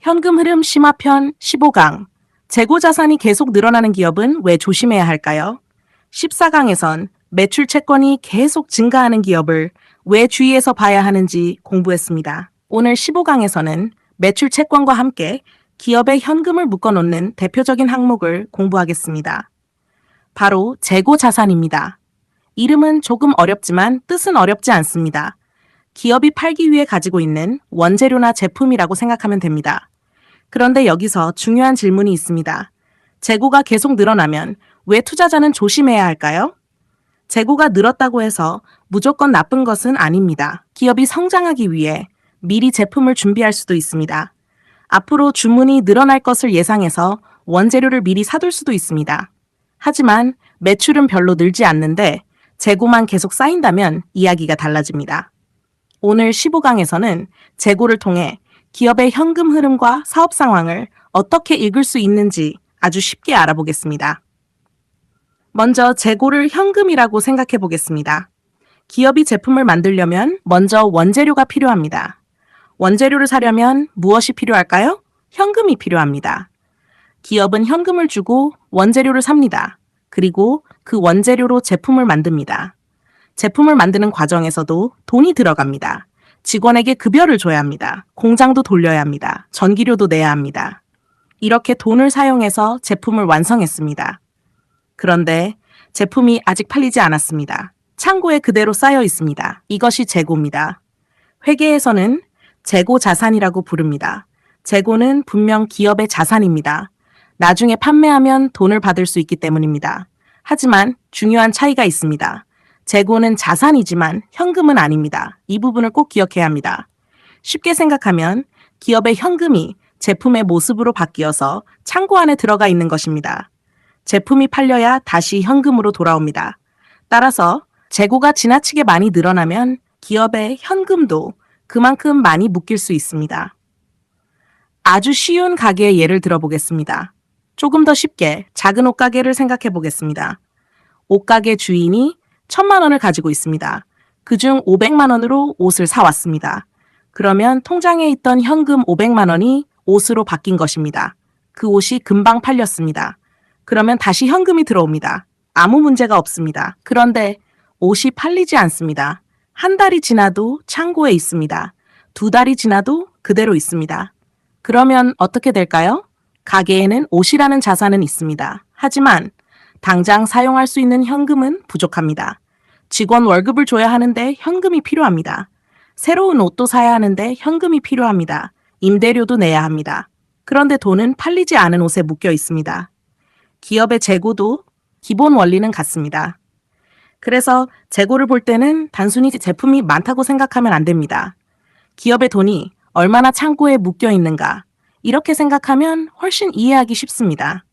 현금 흐름 심화편 15강. 재고 자산이 계속 늘어나는 기업은 왜 조심해야 할까요? 14강에선 매출 채권이 계속 증가하는 기업을 왜 주의해서 봐야 하는지 공부했습니다. 오늘 15강에서는 매출 채권과 함께 기업의 현금을 묶어놓는 대표적인 항목을 공부하겠습니다. 바로 재고 자산입니다. 이름은 조금 어렵지만 뜻은 어렵지 않습니다. 기업이 팔기 위해 가지고 있는 원재료나 제품이라고 생각하면 됩니다. 그런데 여기서 중요한 질문이 있습니다. 재고가 계속 늘어나면 왜 투자자는 조심해야 할까요? 재고가 늘었다고 해서 무조건 나쁜 것은 아닙니다. 기업이 성장하기 위해 미리 제품을 준비할 수도 있습니다. 앞으로 주문이 늘어날 것을 예상해서 원재료를 미리 사둘 수도 있습니다. 하지만 매출은 별로 늘지 않는데 재고만 계속 쌓인다면 이야기가 달라집니다. 오늘 15강에서는 재고를 통해 기업의 현금 흐름과 사업 상황을 어떻게 읽을 수 있는지 아주 쉽게 알아보겠습니다. 먼저 재고를 현금이라고 생각해 보겠습니다. 기업이 제품을 만들려면 먼저 원재료가 필요합니다. 원재료를 사려면 무엇이 필요할까요? 현금이 필요합니다. 기업은 현금을 주고 원재료를 삽니다. 그리고 그 원재료로 제품을 만듭니다. 제품을 만드는 과정에서도 돈이 들어갑니다. 직원에게 급여를 줘야 합니다. 공장도 돌려야 합니다. 전기료도 내야 합니다. 이렇게 돈을 사용해서 제품을 완성했습니다. 그런데 제품이 아직 팔리지 않았습니다. 창고에 그대로 쌓여 있습니다. 이것이 재고입니다. 회계에서는 재고 자산이라고 부릅니다. 재고는 분명 기업의 자산입니다. 나중에 판매하면 돈을 받을 수 있기 때문입니다. 하지만 중요한 차이가 있습니다. 재고는 자산이지만 현금은 아닙니다. 이 부분을 꼭 기억해야 합니다. 쉽게 생각하면 기업의 현금이 제품의 모습으로 바뀌어서 창고 안에 들어가 있는 것입니다. 제품이 팔려야 다시 현금으로 돌아옵니다. 따라서 재고가 지나치게 많이 늘어나면 기업의 현금도 그만큼 많이 묶일 수 있습니다. 아주 쉬운 가게의 예를 들어보겠습니다. 조금 더 쉽게 작은 옷가게를 생각해 보겠습니다. 옷가게 주인이 1,000만 원을 가지고 있습니다. 그중 500만 원으로 옷을 사왔습니다. 그러면 통장에 있던 현금 500만 원이 옷으로 바뀐 것입니다. 그 옷이 금방 팔렸습니다. 그러면 다시 현금이 들어옵니다. 아무 문제가 없습니다. 그런데 옷이 팔리지 않습니다. 한 달이 지나도 창고에 있습니다. 2달이 지나도 그대로 있습니다. 그러면 어떻게 될까요? 가게에는 옷이라는 자산은 있습니다. 하지만 당장 사용할 수 있는 현금은 부족합니다. 직원 월급을 줘야 하는데 현금이 필요합니다. 새로운 옷도 사야 하는데 현금이 필요합니다. 임대료도 내야 합니다. 그런데 돈은 팔리지 않은 옷에 묶여 있습니다. 기업의 재고도 기본 원리는 같습니다. 그래서 재고를 볼 때는 단순히 제품이 많다고 생각하면 안 됩니다. 기업의 돈이 얼마나 창고에 묶여 있는가, 이렇게 생각하면 훨씬 이해하기 쉽습니다.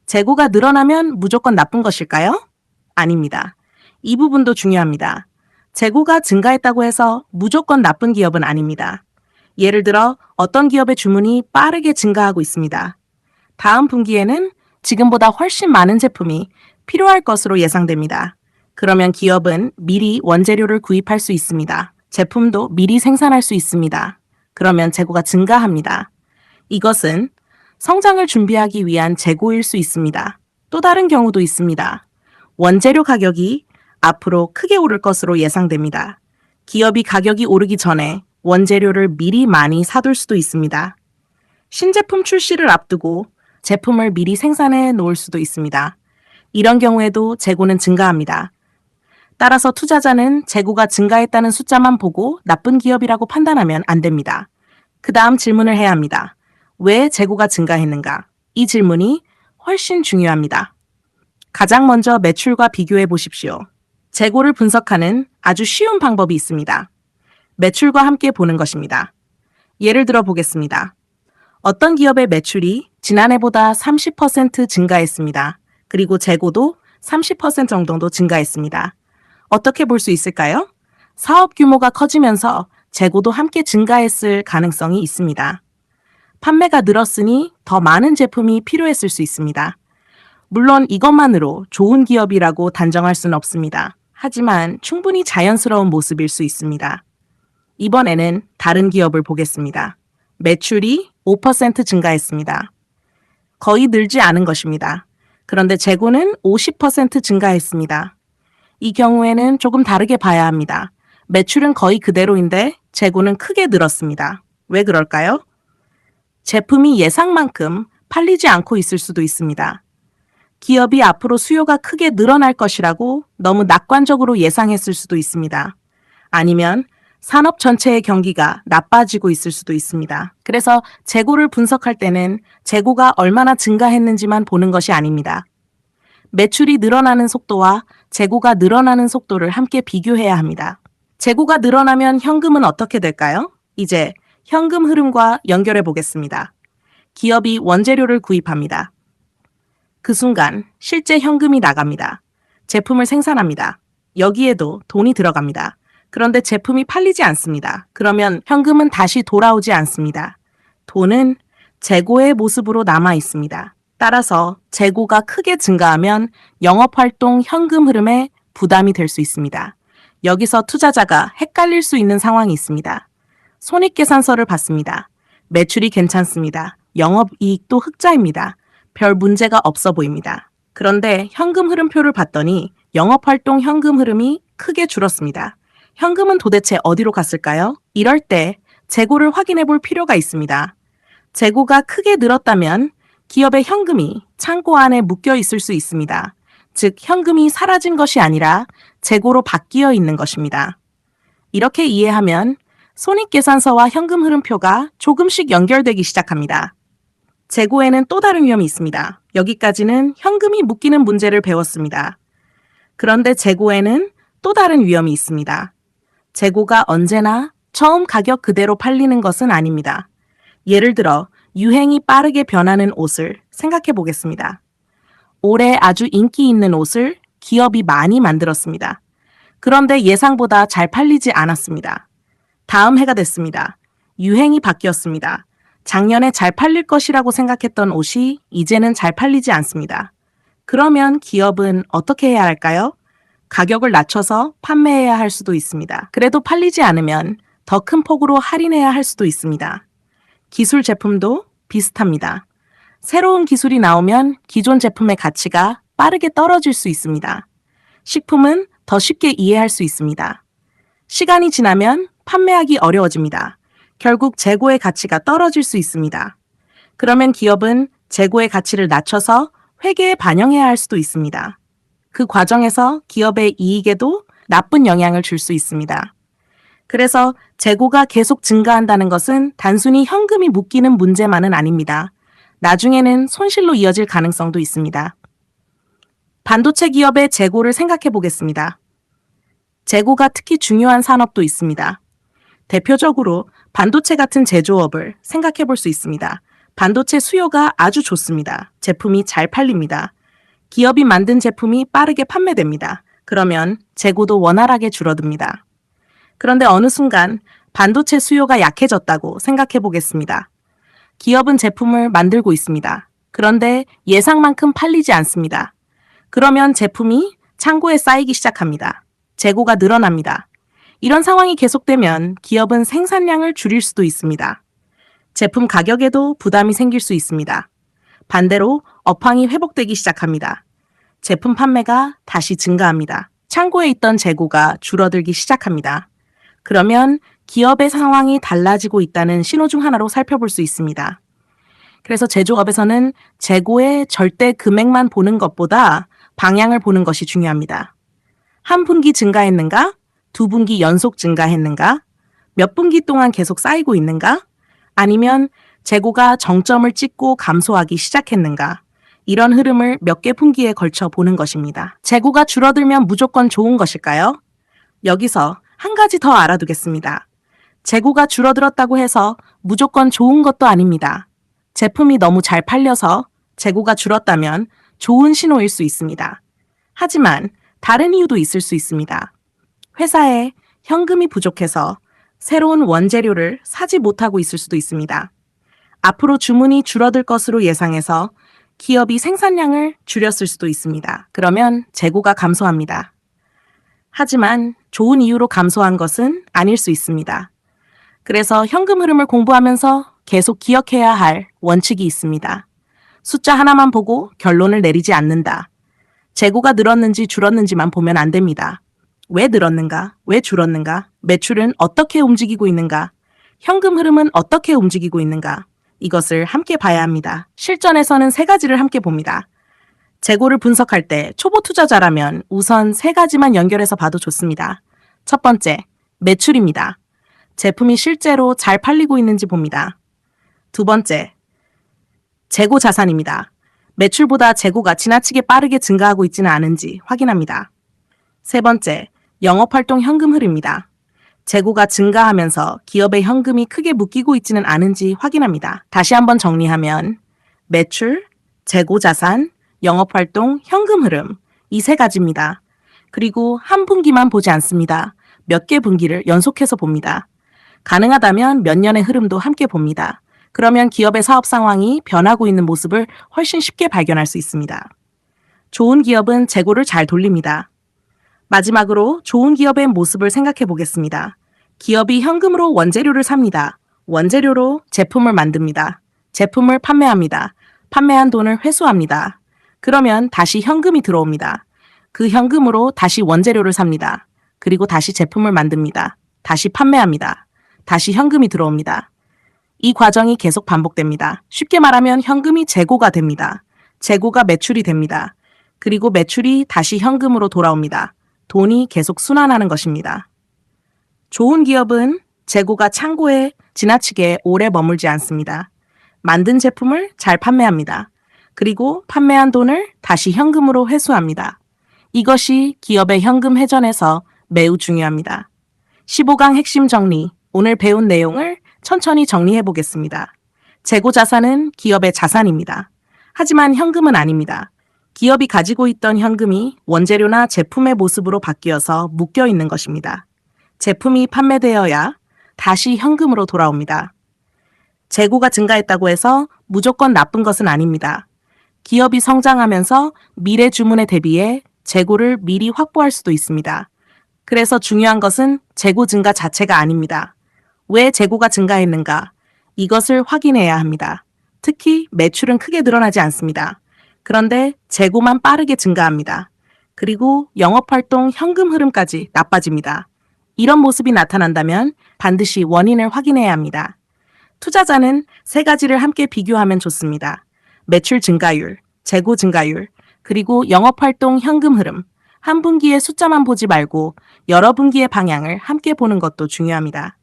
재고가 늘어나면 무조건 나쁜 것일까요? 아닙니다. 이 부분도 중요합니다. 재고가 증가했다고 해서 무조건 나쁜 기업은 아닙니다. 예를 들어 어떤 기업의 주문이 빠르게 증가하고 있습니다. 다음 분기에는 지금보다 훨씬 많은 제품이 필요할 것으로 예상됩니다. 그러면 기업은 미리 원재료를 구입할 수 있습니다. 제품도 미리 생산할 수 있습니다. 그러면 재고가 증가합니다. 이것은 성장을 준비하기 위한 재고일 수 있습니다. 또 다른 경우도 있습니다. 원재료 가격이 앞으로 크게 오를 것으로 예상됩니다. 기업이 가격이 오르기 전에 원재료를 미리 많이 사둘 수도 있습니다. 신제품 출시를 앞두고 제품을 미리 생산해 놓을 수도 있습니다. 이런 경우에도 재고는 증가합니다. 따라서 투자자는 재고가 증가했다는 숫자만 보고 나쁜 기업이라고 판단하면 안 됩니다. 그 다음 질문을 해야 합니다. 왜 재고가 증가했는가? 이 질문이 훨씬 중요합니다. 가장 먼저 매출과 비교해 보십시오. 재고를 분석하는 아주 쉬운 방법이 있습니다. 매출과 함께 보는 것입니다. 예를 들어 보겠습니다. 어떤 기업의 매출이 지난해보다 30% 증가했습니다. 그리고 재고도 30% 정도 증가했습니다. 어떻게 볼 수 있을까요? 사업 규모가 커지면서 재고도 함께 증가했을 가능성이 있습니다. 판매가 늘었으니 더 많은 제품이 필요했을 수 있습니다. 물론 이것만으로 좋은 기업이라고 단정할 수는 없습니다. 하지만 충분히 자연스러운 모습일 수 있습니다. 이번에는 다른 기업을 보겠습니다. 매출이 5% 증가했습니다. 거의 늘지 않은 것입니다. 그런데 재고는 50% 증가했습니다. 이 경우에는 조금 다르게 봐야 합니다. 매출은 거의 그대로인데 재고는 크게 늘었습니다. 왜 그럴까요? 제품이 예상만큼 팔리지 않고 있을 수도 있습니다. 기업이 앞으로 수요가 크게 늘어날 것이라고 너무 낙관적으로 예상했을 수도 있습니다. 아니면 산업 전체의 경기가 나빠지고 있을 수도 있습니다. 그래서 재고를 분석할 때는 재고가 얼마나 증가했는지만 보는 것이 아닙니다. 매출이 늘어나는 속도와 재고가 늘어나는 속도를 함께 비교해야 합니다. 재고가 늘어나면 현금은 어떻게 될까요? 이제 현금 흐름과 연결해 보겠습니다. 기업이 원재료를 구입합니다. 그 순간 실제 현금이 나갑니다. 제품을 생산합니다. 여기에도 돈이 들어갑니다. 그런데 제품이 팔리지 않습니다. 그러면 현금은 다시 돌아오지 않습니다. 돈은 재고의 모습으로 남아 있습니다. 따라서 재고가 크게 증가하면 영업활동 현금 흐름에 부담이 될 수 있습니다. 여기서 투자자가 헷갈릴 수 있는 상황이 있습니다. 손익계산서를 봤습니다. 매출이 괜찮습니다. 영업이익도 흑자입니다. 별 문제가 없어 보입니다. 그런데 현금 흐름표를 봤더니 영업활동 현금 흐름이 크게 줄었습니다. 현금은 도대체 어디로 갔을까요? 이럴 때 재고를 확인해 볼 필요가 있습니다. 재고가 크게 늘었다면 기업의 현금이 창고 안에 묶여 있을 수 있습니다. 즉, 현금이 사라진 것이 아니라 재고로 바뀌어 있는 것입니다. 이렇게 이해하면 손익계산서와 현금 흐름표가 조금씩 연결되기 시작합니다. 재고에는 또 다른 위험이 있습니다. 여기까지는 현금이 묶이는 문제를 배웠습니다. 그런데 재고에는 또 다른 위험이 있습니다. 재고가 언제나 처음 가격 그대로 팔리는 것은 아닙니다. 예를 들어 유행이 빠르게 변하는 옷을 생각해 보겠습니다. 올해 아주 인기 있는 옷을 기업이 많이 만들었습니다. 그런데 예상보다 잘 팔리지 않았습니다. 다음 해가 됐습니다. 유행이 바뀌었습니다. 작년에 잘 팔릴 것이라고 생각했던 옷이 이제는 잘 팔리지 않습니다. 그러면 기업은 어떻게 해야 할까요? 가격을 낮춰서 판매해야 할 수도 있습니다. 그래도 팔리지 않으면 더 큰 폭으로 할인해야 할 수도 있습니다. 기술 제품도 비슷합니다. 새로운 기술이 나오면 기존 제품의 가치가 빠르게 떨어질 수 있습니다. 식품은 더 쉽게 이해할 수 있습니다. 시간이 지나면 판매하기 어려워집니다. 결국 재고의 가치가 떨어질 수 있습니다. 그러면 기업은 재고의 가치를 낮춰서 회계에 반영해야 할 수도 있습니다. 그 과정에서 기업의 이익에도 나쁜 영향을 줄 수 있습니다. 그래서 재고가 계속 증가한다는 것은 단순히 현금이 묶이는 문제만은 아닙니다. 나중에는 손실로 이어질 가능성도 있습니다. 반도체 기업의 재고를 생각해 보겠습니다. 재고가 특히 중요한 산업도 있습니다. 대표적으로 반도체 같은 제조업을 생각해 볼 수 있습니다. 반도체 수요가 아주 좋습니다. 제품이 잘 팔립니다. 기업이 만든 제품이 빠르게 판매됩니다. 그러면 재고도 원활하게 줄어듭니다. 그런데 어느 순간 반도체 수요가 약해졌다고 생각해 보겠습니다. 기업은 제품을 만들고 있습니다. 그런데 예상만큼 팔리지 않습니다. 그러면 제품이 창고에 쌓이기 시작합니다. 재고가 늘어납니다. 이런 상황이 계속되면 기업은 생산량을 줄일 수도 있습니다. 제품 가격에도 부담이 생길 수 있습니다. 반대로 업황이 회복되기 시작합니다. 제품 판매가 다시 증가합니다. 창고에 있던 재고가 줄어들기 시작합니다. 그러면 기업의 상황이 달라지고 있다는 신호 중 하나로 살펴볼 수 있습니다. 그래서 제조업에서는 재고의 절대 금액만 보는 것보다 방향을 보는 것이 중요합니다. 한 분기 증가했는가? 두 분기 연속 증가했는가? 몇 분기 동안 계속 쌓이고 있는가? 아니면 재고가 정점을 찍고 감소하기 시작했는가? 이런 흐름을 몇 개 분기에 걸쳐 보는 것입니다. 재고가 줄어들면 무조건 좋은 것일까요? 여기서 한 가지 더 알아두겠습니다. 재고가 줄어들었다고 해서 무조건 좋은 것도 아닙니다. 제품이 너무 잘 팔려서 재고가 줄었다면 좋은 신호일 수 있습니다. 하지만 다른 이유도 있을 수 있습니다. 회사에 현금이 부족해서 새로운 원재료를 사지 못하고 있을 수도 있습니다. 앞으로 주문이 줄어들 것으로 예상해서 기업이 생산량을 줄였을 수도 있습니다. 그러면 재고가 감소합니다. 하지만 좋은 이유로 감소한 것은 아닐 수 있습니다. 그래서 현금 흐름을 공부하면서 계속 기억해야 할 원칙이 있습니다. 숫자 하나만 보고 결론을 내리지 않는다. 재고가 늘었는지 줄었는지만 보면 안 됩니다. 왜 늘었는가? 왜 줄었는가? 매출은 어떻게 움직이고 있는가? 현금 흐름은 어떻게 움직이고 있는가? 이것을 함께 봐야 합니다. 실전에서는 세 가지를 함께 봅니다. 재고를 분석할 때 초보 투자자라면 우선 세 가지만 연결해서 봐도 좋습니다. 첫 번째, 매출입니다. 제품이 실제로 잘 팔리고 있는지 봅니다. 두 번째, 재고 자산입니다. 매출보다 재고가 지나치게 빠르게 증가하고 있지는 않은지 확인합니다. 세 번째, 영업활동 현금 흐름입니다. 재고가 증가하면서 기업의 현금이 크게 묶이고 있지는 않은지 확인합니다. 다시 한번 정리하면 매출, 재고 자산, 영업활동 현금 흐름 이 세 가지입니다. 그리고 한 분기만 보지 않습니다. 몇 개 분기를 연속해서 봅니다. 가능하다면 몇 년의 흐름도 함께 봅니다. 그러면 기업의 사업 상황이 변하고 있는 모습을 훨씬 쉽게 발견할 수 있습니다. 좋은 기업은 재고를 잘 돌립니다. 마지막으로 좋은 기업의 모습을 생각해 보겠습니다. 기업이 현금으로 원재료를 삽니다. 원재료로 제품을 만듭니다. 제품을 판매합니다. 판매한 돈을 회수합니다. 그러면 다시 현금이 들어옵니다. 그 현금으로 다시 원재료를 삽니다. 그리고 다시 제품을 만듭니다. 다시 판매합니다. 다시 현금이 들어옵니다. 이 과정이 계속 반복됩니다. 쉽게 말하면 현금이 재고가 됩니다. 재고가 매출이 됩니다. 그리고 매출이 다시 현금으로 돌아옵니다. 돈이 계속 순환하는 것입니다. 좋은 기업은 재고가 창고에 지나치게 오래 머물지 않습니다. 만든 제품을 잘 판매합니다. 그리고 판매한 돈을 다시 현금으로 회수합니다. 이것이 기업의 현금 회전에서 매우 중요합니다. 15강 핵심 정리, 오늘 배운 내용을 천천히 정리해 보겠습니다. 재고 자산은 기업의 자산입니다. 하지만 현금은 아닙니다. 기업이 가지고 있던 현금이 원재료나 제품의 모습으로 바뀌어서 묶여 있는 것입니다. 제품이 판매되어야 다시 현금으로 돌아옵니다. 재고가 증가했다고 해서 무조건 나쁜 것은 아닙니다. 기업이 성장하면서 미래 주문에 대비해 재고를 미리 확보할 수도 있습니다. 그래서 중요한 것은 재고 증가 자체가 아닙니다. 왜 재고가 증가했는가? 이것을 확인해야 합니다. 특히 매출은 크게 늘어나지 않습니다. 그런데 재고만 빠르게 증가합니다. 그리고 영업활동 현금 흐름까지 나빠집니다. 이런 모습이 나타난다면 반드시 원인을 확인해야 합니다. 투자자는 세 가지를 함께 비교하면 좋습니다. 매출 증가율, 재고 증가율, 그리고 영업활동 현금 흐름. 한 분기의 숫자만 보지 말고 여러 분기의 방향을 함께 보는 것도 중요합니다.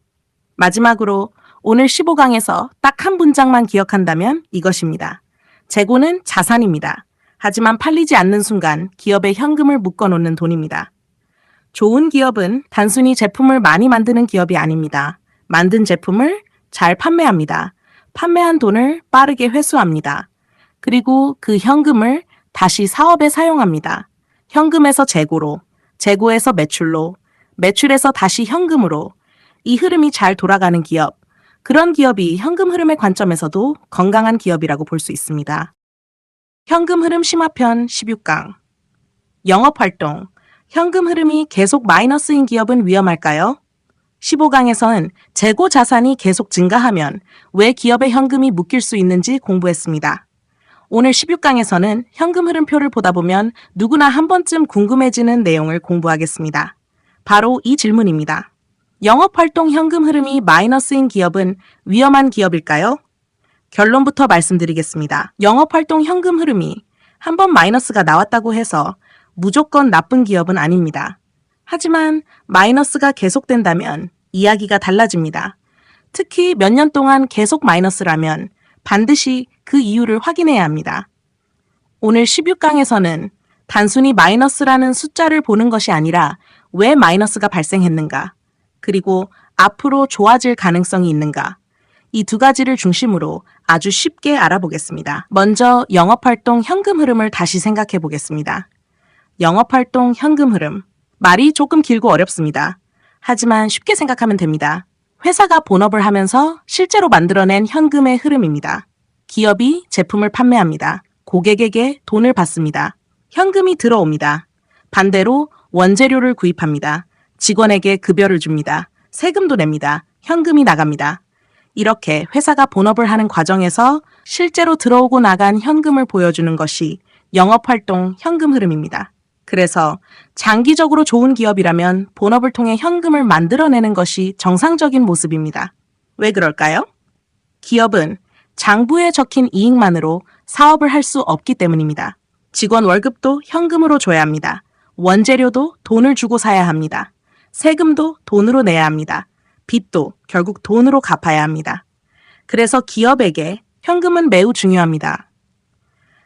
마지막으로 오늘 15강에서 딱 한 문장만 기억한다면 이것입니다. 재고는 자산입니다. 하지만 팔리지 않는 순간 기업의 현금을 묶어놓는 돈입니다. 좋은 기업은 단순히 제품을 많이 만드는 기업이 아닙니다. 만든 제품을 잘 판매합니다. 판매한 돈을 빠르게 회수합니다. 그리고 그 현금을 다시 사업에 사용합니다. 현금에서 재고로, 재고에서 매출로, 매출에서 다시 현금으로 이 흐름이 잘 돌아가는 기업, 그런 기업이 현금 흐름의 관점에서도 건강한 기업이라고 볼 수 있습니다. 현금 흐름 심화편 16강 영업활동, 현금 흐름이 계속 마이너스인 기업은 위험할까요? 15강에선 재고 자산이 계속 증가하면 왜 기업의 현금이 묶일 수 있는지 공부했습니다. 오늘 16강에서는 현금 흐름표를 보다 보면 누구나 한 번쯤 궁금해지는 내용을 공부하겠습니다. 바로 이 질문입니다. 영업활동 현금 흐름이 마이너스인 기업은 위험한 기업일까요? 결론부터 말씀드리겠습니다. 영업활동 현금 흐름이 한 번 마이너스가 나왔다고 해서 무조건 나쁜 기업은 아닙니다. 하지만 마이너스가 계속된다면 이야기가 달라집니다. 특히 몇 년 동안 계속 마이너스라면 반드시 그 이유를 확인해야 합니다. 오늘 16강에서는 단순히 마이너스라는 숫자를 보는 것이 아니라 왜 마이너스가 발생했는가, 그리고 앞으로 좋아질 가능성이 있는가, 이 두 가지를 중심으로 아주 쉽게 알아보겠습니다. 먼저 영업활동 현금 흐름을 다시 생각해 보겠습니다. 영업활동 현금 흐름. 말이 조금 길고 어렵습니다. 하지만 쉽게 생각하면 됩니다. 회사가 본업을 하면서 실제로 만들어낸 현금의 흐름입니다. 기업이 제품을 판매합니다. 고객에게 돈을 받습니다. 현금이 들어옵니다. 반대로 원재료를 구입합니다. 직원에게 급여를 줍니다. 세금도 냅니다. 현금이 나갑니다. 이렇게 회사가 본업을 하는 과정에서 실제로 들어오고 나간 현금을 보여주는 것이 영업활동 현금 흐름입니다. 그래서 장기적으로 좋은 기업이라면 본업을 통해 현금을 만들어내는 것이 정상적인 모습입니다. 왜 그럴까요? 기업은 장부에 적힌 이익만으로 사업을 할 수 없기 때문입니다. 직원 월급도 현금으로 줘야 합니다. 원재료도 돈을 주고 사야 합니다. 세금도 돈으로 내야 합니다. 빚도 결국 돈으로 갚아야 합니다. 그래서 기업에게 현금은 매우 중요합니다.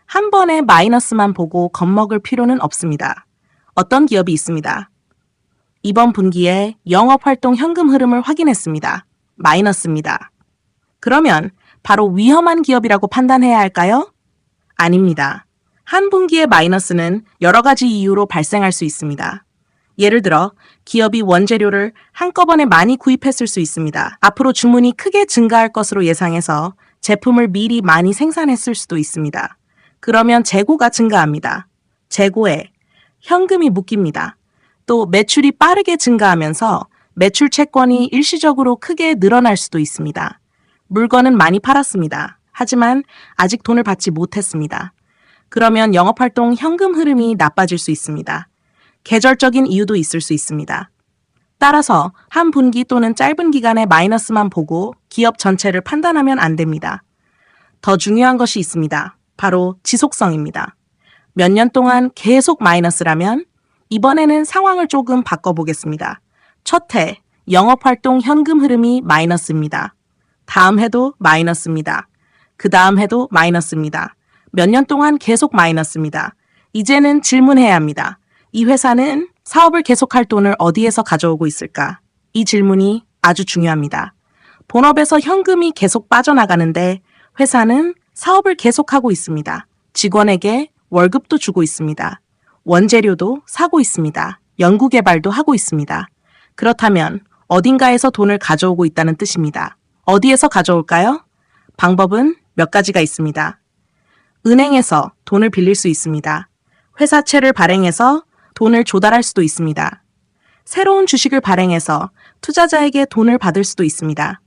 한 번에 마이너스만 보고 겁먹을 필요는 없습니다. 어떤 기업이 있습니다. 이번 분기에 영업활동 현금 흐름을 확인했습니다. 마이너스입니다. 그러면 바로 위험한 기업이라고 판단해야 할까요? 아닙니다. 한 분기의 마이너스는 여러 가지 이유로 발생할 수 있습니다. 예를 들어 기업이 원재료를 한꺼번에 많이 구입했을 수 있습니다. 앞으로 주문이 크게 증가할 것으로 예상해서 제품을 미리 많이 생산했을 수도 있습니다. 그러면 재고가 증가합니다. 재고에 현금이 묶입니다. 또 매출이 빠르게 증가하면서 매출 채권이 일시적으로 크게 늘어날 수도 있습니다. 물건은 많이 팔았습니다. 하지만 아직 돈을 받지 못했습니다. 그러면 영업활동 현금 흐름이 나빠질 수 있습니다. 계절적인 이유도 있을 수 있습니다. 따라서 한 분기 또는 짧은 기간의 마이너스만 보고 기업 전체를 판단하면 안 됩니다. 더 중요한 것이 있습니다. 바로 지속성입니다. 몇 년 동안 계속 마이너스라면 이번에는 상황을 조금 바꿔보겠습니다. 첫 해 영업활동 현금 흐름이 마이너스입니다. 다음 해도 마이너스입니다. 그 다음 해도 마이너스입니다. 몇 년 동안 계속 마이너스입니다. 이제는 질문해야 합니다. 이 회사는 사업을 계속할 돈을 어디에서 가져오고 있을까? 이 질문이 아주 중요합니다. 본업에서 현금이 계속 빠져나가는데 회사는 사업을 계속하고 있습니다. 직원에게 월급도 주고 있습니다. 원재료도 사고 있습니다. 연구개발도 하고 있습니다. 그렇다면 어딘가에서 돈을 가져오고 있다는 뜻입니다. 어디에서 가져올까요? 방법은 몇 가지가 있습니다. 은행에서 돈을 빌릴 수 있습니다. 회사채를 발행해서 돈을 조달할 수도 있습니다. 새로운 주식을 발행해서 투자자에게 돈을 받을 수도 있습니다.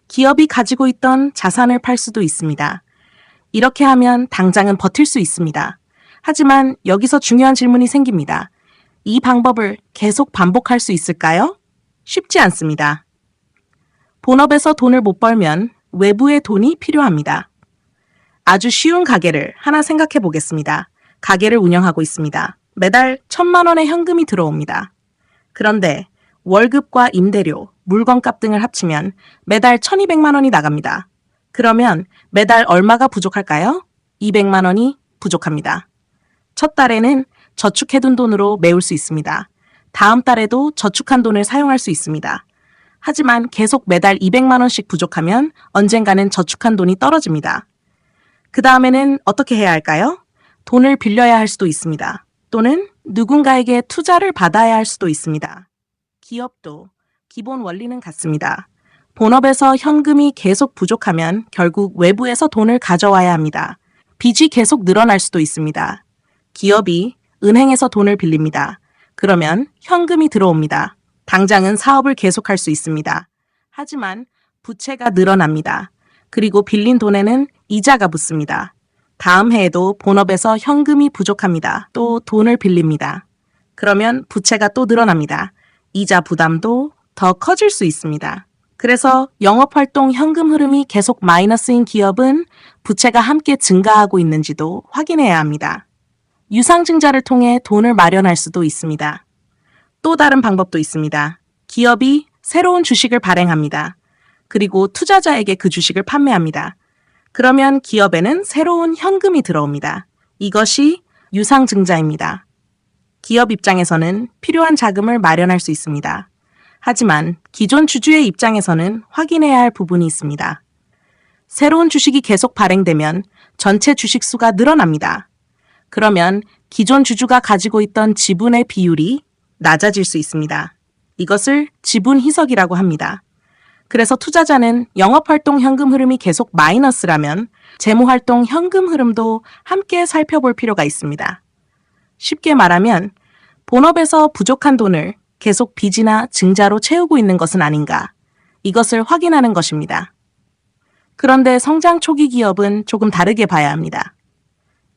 기업이 가지고 있던 자산을 팔 수도 있습니다. 이렇게 하면 당장은 버틸 수 있습니다. 하지만 여기서 중요한 질문이 생깁니다. 이 방법을 계속 반복할 수 있을까요? 쉽지 않습니다. 본업에서 돈을 못 벌면 외부의 돈이 필요합니다. 아주 쉬운 가게를 하나 생각해 보겠습니다. 가게를 운영하고 있습니다. 매달 1,000만 원의 현금이 들어옵니다. 그런데 월급과 임대료, 물건값 등을 합치면 매달 1,200만 원이 나갑니다. 그러면 매달 얼마가 부족할까요? 200만 원이 부족합니다. 첫 달에는 저축해둔 돈으로 메울 수 있습니다. 다음 달에도 저축한 돈을 사용할 수 있습니다. 하지만 계속 매달 200만 원씩 부족하면 언젠가는 저축한 돈이 떨어집니다. 그 다음에는 어떻게 해야 할까요? 돈을 빌려야 할 수도 있습니다. 또는 누군가에게 투자를 받아야 할 수도 있습니다. 기업도 기본 원리는 같습니다. 본업에서 현금이 계속 부족하면 결국 외부에서 돈을 가져와야 합니다. 빚이 계속 늘어날 수도 있습니다. 기업이 은행에서 돈을 빌립니다. 그러면 현금이 들어옵니다. 당장은 사업을 계속할 수 있습니다. 하지만 부채가 늘어납니다. 그리고 빌린 돈에는 이자가 붙습니다. 다음 해에도 본업에서 현금이 부족합니다. 또 돈을 빌립니다. 그러면 부채가 또 늘어납니다. 이자 부담도 더 커질 수 있습니다. 그래서 영업활동 현금 흐름이 계속 마이너스인 기업은 부채가 함께 증가하고 있는지도 확인해야 합니다. 유상증자를 통해 돈을 마련할 수도 있습니다. 또 다른 방법도 있습니다. 기업이 새로운 주식을 발행합니다. 그리고 투자자에게 그 주식을 판매합니다. 그러면 기업에는 새로운 현금이 들어옵니다. 이것이 유상증자입니다. 기업 입장에서는 필요한 자금을 마련할 수 있습니다. 하지만 기존 주주의 입장에서는 확인해야 할 부분이 있습니다. 새로운 주식이 계속 발행되면 전체 주식 수가 늘어납니다. 그러면 기존 주주가 가지고 있던 지분의 비율이 낮아질 수 있습니다. 이것을 지분 희석이라고 합니다. 그래서 투자자는 영업활동 현금 흐름이 계속 마이너스라면 재무활동 현금 흐름도 함께 살펴볼 필요가 있습니다. 쉽게 말하면 본업에서 부족한 돈을 계속 빚이나 증자로 채우고 있는 것은 아닌가. 이것을 확인하는 것입니다. 그런데 성장 초기 기업은 조금 다르게 봐야 합니다.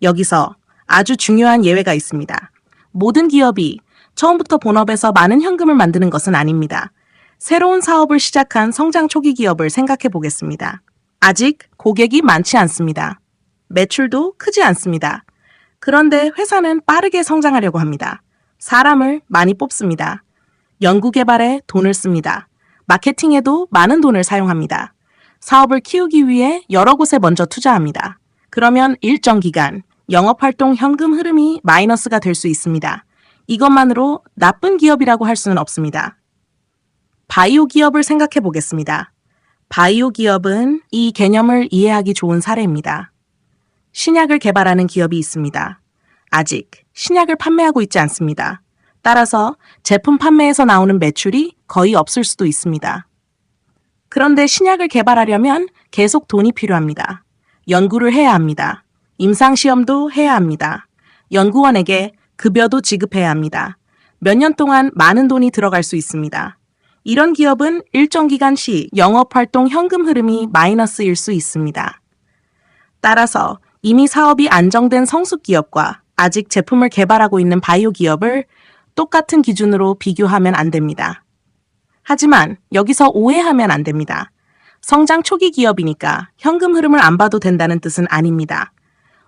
여기서 아주 중요한 예외가 있습니다. 모든 기업이 처음부터 본업에서 많은 현금을 만드는 것은 아닙니다. 새로운 사업을 시작한 성장 초기 기업을 생각해 보겠습니다. 아직 고객이 많지 않습니다. 매출도 크지 않습니다. 그런데 회사는 빠르게 성장하려고 합니다. 사람을 많이 뽑습니다. 연구개발에 돈을 씁니다. 마케팅에도 많은 돈을 사용합니다. 사업을 키우기 위해 여러 곳에 먼저 투자합니다. 그러면 일정 기간 영업활동 현금 흐름이 마이너스가 될 수 있습니다. 이것만으로 나쁜 기업이라고 할 수는 없습니다. 바이오 기업을 생각해 보겠습니다. 바이오 기업은 이 개념을 이해하기 좋은 사례입니다. 신약을 개발하는 기업이 있습니다. 아직 신약을 판매하고 있지 않습니다. 따라서 제품 판매에서 나오는 매출이 거의 없을 수도 있습니다. 그런데 신약을 개발하려면 계속 돈이 필요합니다. 연구를 해야 합니다. 임상시험도 해야 합니다. 연구원에게 급여도 지급해야 합니다. 몇 년 동안 많은 돈이 들어갈 수 있습니다. 이런 기업은 일정 기간 시 영업활동 현금 흐름이 마이너스일 수 있습니다. 따라서 이미 사업이 안정된 성숙 기업과 아직 제품을 개발하고 있는 바이오 기업을 똑같은 기준으로 비교하면 안 됩니다. 하지만 여기서 오해하면 안 됩니다. 성장 초기 기업이니까 현금 흐름을 안 봐도 된다는 뜻은 아닙니다.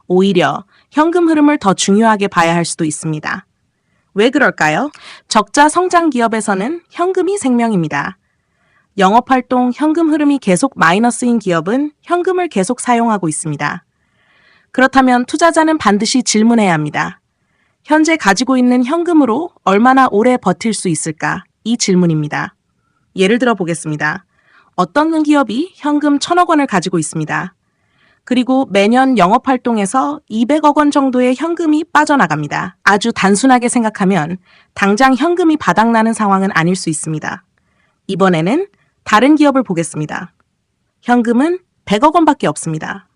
오히려 현금 흐름을 더 중요하게 봐야 할 수도 있습니다. 왜 그럴까요? 적자 성장 기업에서는 현금이 생명입니다. 영업활동 현금 흐름이 계속 마이너스인 기업은 현금을 계속 사용하고 있습니다. 그렇다면 투자자는 반드시 질문해야 합니다. 현재 가지고 있는 현금으로 얼마나 오래 버틸 수 있을까? 이 질문입니다. 예를 들어 보겠습니다. 어떤 기업이 현금 1,000억 원을 가지고 있습니다. 그리고 매년 영업활동에서 200억 원 정도의 현금이 빠져나갑니다. 아주 단순하게 생각하면 당장 현금이 바닥나는 상황은 아닐 수 있습니다. 이번에는 다른 기업을 보겠습니다. 현금은 100억 원밖에 없습니다.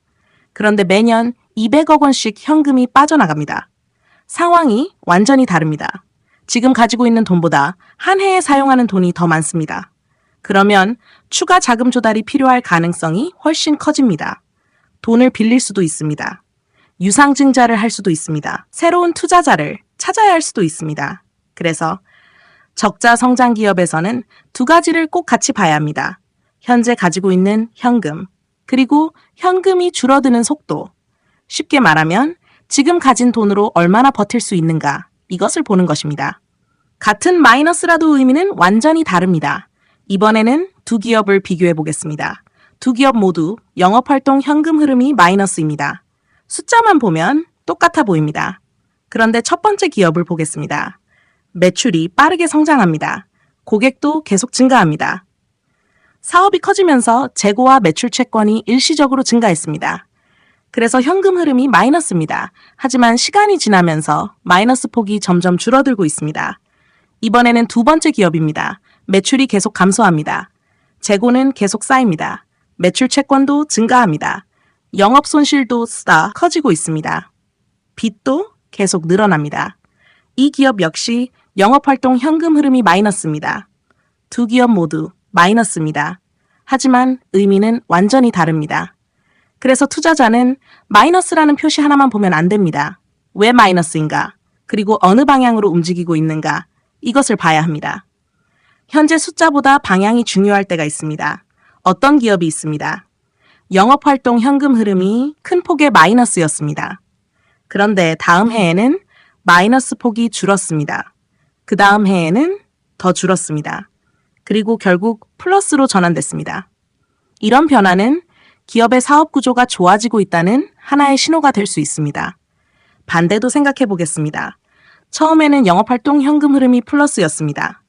그런데 매년 200억 원씩 현금이 빠져나갑니다. 상황이 완전히 다릅니다. 지금 가지고 있는 돈보다 한 해에 사용하는 돈이 더 많습니다. 그러면 추가 자금 조달이 필요할 가능성이 훨씬 커집니다. 돈을 빌릴 수도 있습니다. 유상증자를 할 수도 있습니다. 새로운 투자자를 찾아야 할 수도 있습니다. 그래서 적자 성장 기업에서는 두 가지를 꼭 같이 봐야 합니다. 현재 가지고 있는 현금, 그리고 현금이 줄어드는 속도. 쉽게 말하면 지금 가진 돈으로 얼마나 버틸 수 있는가, 이것을 보는 것입니다. 같은 마이너스라도 의미는 완전히 다릅니다. 이번에는 두 기업을 비교해 보겠습니다. 두 기업 모두 영업활동 현금 흐름이 마이너스입니다. 숫자만 보면 똑같아 보입니다. 그런데 첫 번째 기업을 보겠습니다. 매출이 빠르게 성장합니다. 고객도 계속 증가합니다. 사업이 커지면서 재고와 매출 채권이 일시적으로 증가했습니다. 그래서 현금 흐름이 마이너스입니다. 하지만 시간이 지나면서 마이너스 폭이 점점 줄어들고 있습니다. 이번에는 두 번째 기업입니다. 매출이 계속 감소합니다. 재고는 계속 쌓입니다. 매출 채권도 증가합니다. 영업 손실도 커지고 있습니다. 빚도 계속 늘어납니다. 이 기업 역시 영업활동 현금 흐름이 마이너스입니다. 두 기업 모두 마이너스입니다. 하지만 의미는 완전히 다릅니다. 그래서 투자자는 마이너스라는 표시 하나만 보면 안 됩니다. 왜 마이너스인가? 그리고 어느 방향으로 움직이고 있는가? 이것을 봐야 합니다. 현재 숫자보다 방향이 중요할 때가 있습니다. 어떤 기업이 있습니다. 영업활동 현금 흐름이 큰 폭의 마이너스였습니다. 그런데 다음 해에는 마이너스 폭이 줄었습니다. 그 다음 해에는 더 줄었습니다. 그리고 결국 플러스로 전환됐습니다. 이런 변화는 기업의 사업 구조가 좋아지고 있다는 하나의 신호가 될 수 있습니다. 반대도 생각해 보겠습니다. 처음에는 영업활동 현금 흐름이 플러스였습니다.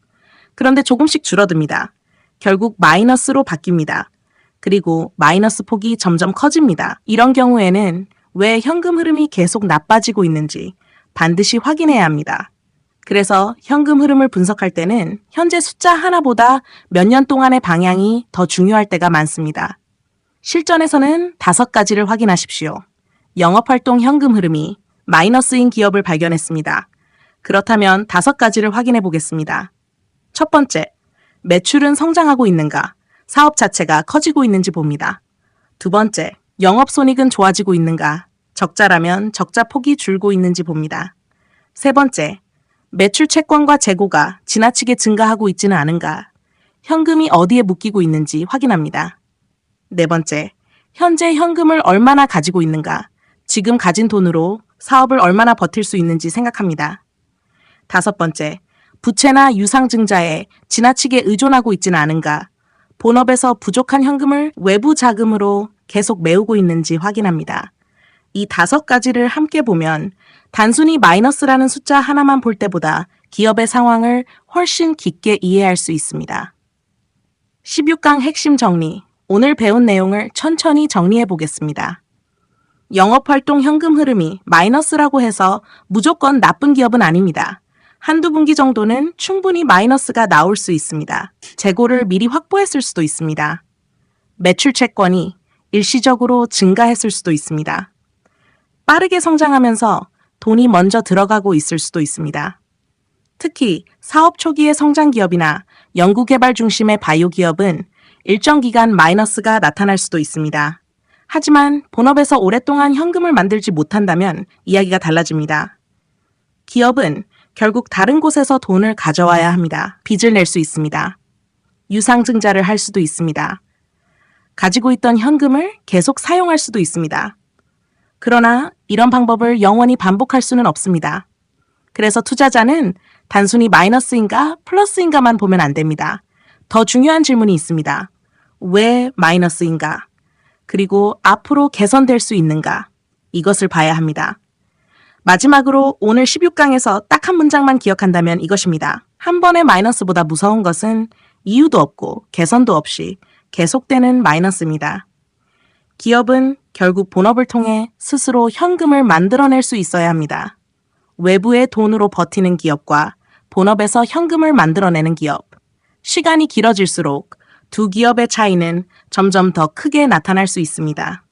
그런데 조금씩 줄어듭니다. 결국 마이너스로 바뀝니다. 그리고 마이너스 폭이 점점 커집니다. 이런 경우에는 왜 현금 흐름이 계속 나빠지고 있는지 반드시 확인해야 합니다. 그래서 현금 흐름을 분석할 때는 현재 숫자 하나보다 몇 년 동안의 방향이 더 중요할 때가 많습니다. 실전에서는 5가지를 확인하십시오. 영업활동 현금 흐름이 마이너스인 기업을 발견했습니다. 그렇다면 5가지를 확인해 보겠습니다. 첫 번째, 매출은 성장하고 있는가? 사업 자체가 커지고 있는지 봅니다. 두 번째, 영업손익은 좋아지고 있는가? 적자라면 적자 폭이 줄고 있는지 봅니다. 세 번째, 매출 채권과 재고가 지나치게 증가하고 있지는 않은가? 현금이 어디에 묶이고 있는지 확인합니다. 네 번째, 현재 현금을 얼마나 가지고 있는가? 지금 가진 돈으로 사업을 얼마나 버틸 수 있는지 생각합니다. 다섯 번째, 부채나 유상증자에 지나치게 의존하고 있지는 않은가? 본업에서 부족한 현금을 외부 자금으로 계속 메우고 있는지 확인합니다. 이 5가지를 함께 보면 단순히 마이너스라는 숫자 하나만 볼 때보다 기업의 상황을 훨씬 깊게 이해할 수 있습니다. 16강 핵심 정리. 오늘 배운 내용을 천천히 정리해 보겠습니다. 영업활동 현금 흐름이 마이너스라고 해서 무조건 나쁜 기업은 아닙니다. 한두 분기 정도는 충분히 마이너스가 나올 수 있습니다. 재고를 미리 확보했을 수도 있습니다. 매출 채권이 일시적으로 증가했을 수도 있습니다. 빠르게 성장하면서 돈이 먼저 들어가고 있을 수도 있습니다. 특히 사업 초기의 성장 기업이나 연구개발 중심의 바이오 기업은 일정 기간 마이너스가 나타날 수도 있습니다. 하지만 본업에서 오랫동안 현금을 만들지 못한다면 이야기가 달라집니다. 기업은 결국 다른 곳에서 돈을 가져와야 합니다. 빚을 낼 수 있습니다. 유상증자를 할 수도 있습니다. 가지고 있던 현금을 계속 사용할 수도 있습니다. 그러나 이런 방법을 영원히 반복할 수는 없습니다. 그래서 투자자는 단순히 마이너스인가 플러스인가만 보면 안 됩니다. 더 중요한 질문이 있습니다. 왜 마이너스인가? 그리고 앞으로 개선될 수 있는가? 이것을 봐야 합니다. 마지막으로 오늘 16강에서 딱 한 문장만 기억한다면 이것입니다. 한 번의 마이너스보다 무서운 것은 이유도 없고 개선도 없이 계속되는 마이너스입니다. 기업은 결국 본업을 통해 스스로 현금을 만들어낼 수 있어야 합니다. 외부의 돈으로 버티는 기업과 본업에서 현금을 만들어내는 기업. 시간이 길어질수록 두 기업의 차이는 점점 더 크게 나타날 수 있습니다.